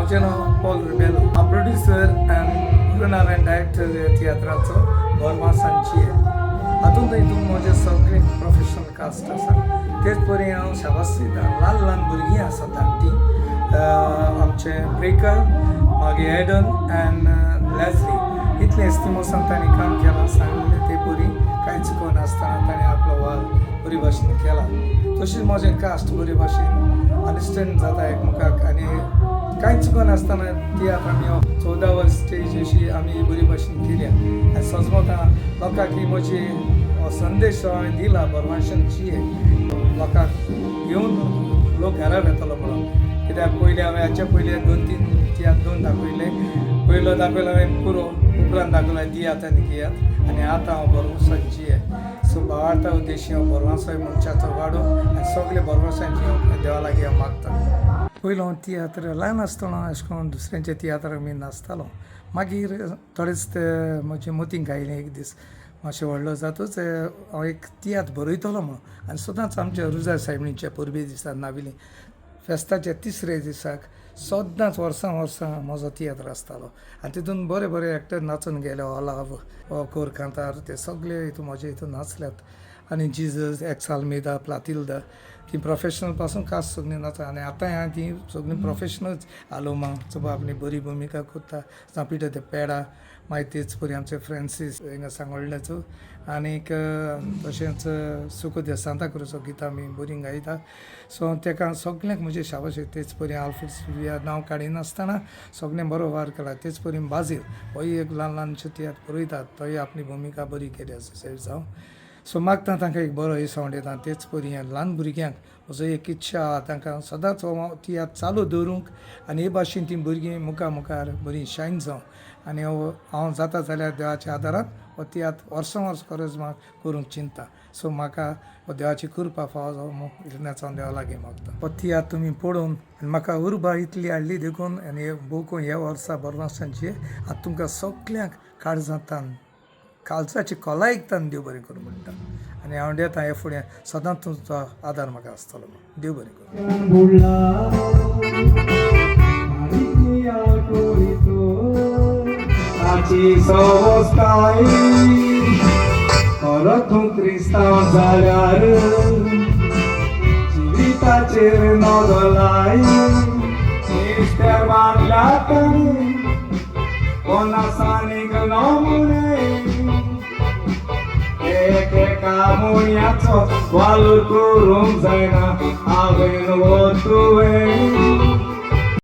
म्हजें नांव Paul Rebelo. हांव प्रोड्युसर एंड इवन हांवें डायरेक्टर तियात्राचो बोरमां सांची. हातूंत म्हजे सगळे प्रोफेशनल कास्ट आसा. तेच परी हांव शाबास दिता. ल्हान ल्हान भुरगीं आसा धाकटीं. आमचे ब्रेकर, मागीर एडन एंड लेस्ली इतले इस्तिमोसान तांणी काम केलां. सांगलें ते परी कांय चुकोवन नासतना ताणें आपलो वाल बरे भाशेन केला. तशीच म्हजें कास्ट बरे भाशेन अंडरस्टँड जाता एकमेकाक आनी कांय चुकोवन नासतना तियात्र आमी 14 वर्स स्टेज अशी आमी बरे भाशेन केल्या. आनी सजमत लोकांक ही म्हजी संदेश हांवें दिला बोरमांशांची लोकांक घेवन लोक घरां येतलो म्हणून. कित्याक पयलीं हांवें हाच्या पयलीं 2-3 तियात्र दोन दाखयले. पयलो दाखयलो हांवें पुरो, उपरांत दाखयलो दियात आनी कियात आनी आतां हांव बोरमांसांची आहे. सो भावार्था उद्देशी हांव बोरमांसाय मनशाचो वाडो आनी सगळे बोरमांसांची हांव देवा लागीं हांव मागता. पयलो हांव तियात्र ल्हान आसतना अशें करून दुसऱ्यांच्या तियात्राक बी नाचतालो. मागीर थोडेच ते म्हजे मतींक आयलें एक दीस मातशें व्हडलो जातूच हांव एक तियात्र बरयतलो म्हणून. आनी सदांच आमच्या रुजा सायबीणीच्या परबे दिसा नाविली फेस्ताच्या 3रे दिसाक सदांच वर्सां म्हजो तियात्र आसतालो. आनी तितून बरे बरे एक्टर नाचून गेले. ओलाव, कोर कांतार ते सगळे हितून म्हजे हितून नाचल्यात. आनी जिजस, एक्साल्मेदा, प्लातिल्दा ती प्रोफेशनल पासून कास्ट सगळीं नाचा. आनी आतां हांव ती सगळीं प्रोफेशनल्स आलोमा चो आपली बरी भुमिका करता. जावं पिटर ते पेडा, मागीर तेच परी आमचे फ्रांसीस हिंगा सांगोळड्याचो आनीक तशेंच सुखदेव सांताक्रूजचो गितां आमी बरी गायता. सो ताका सगळ्यांक म्हजे शाबाशी. तेच परी आल्फ्रेड नांव काडिनासतना सगळें बरो वार केला. तेच परी बाजील होय एक ल्हान ल्हानशे तियात्र बरयतात. तोय आपली भुमिका बरी केली आसा सेव जावं. सो मागता तांकां एक बरो सावंड येता. तेच परी ह्या ल्हान भुरग्यांक म्हजो एक इच्छा आहा तांकां सदांच तियात्र चालू दवरूंक आनी हे भाशेन तीं भुरगीं मुखार बरीं शायन जावं. आनी हांव जाता जाल्यार देवाच्या आदारान हो तियात्र वर्सां वर्स खरेंच करूंक चिंता. सो म्हाका हो देवाची कृपा फावो जावं इतलेंच हांव देवा लागीं मागता. हो तियात्र तुमी पळोवन आनी म्हाका उर्बा इतली हाडली देखून आनी भोवकून ह्या वर्सा बोरमांसांची आतां तुमकां सगळ्यांक काळजांतल्यान काळजाची खोलायेकतान देव बरें करूं म्हणटा. आनी हांव देता हे फुडें सदांच तुमचो आदार म्हाका आसतलो. देव बरें करूं. तूं क्रिस्तांव जाल्यार जिविताचेर नदलाय इश्टर मारल्यात कोणासानीक नमुने एकेका मुण्याचो वालूर करूंक जायना हांवें तुवें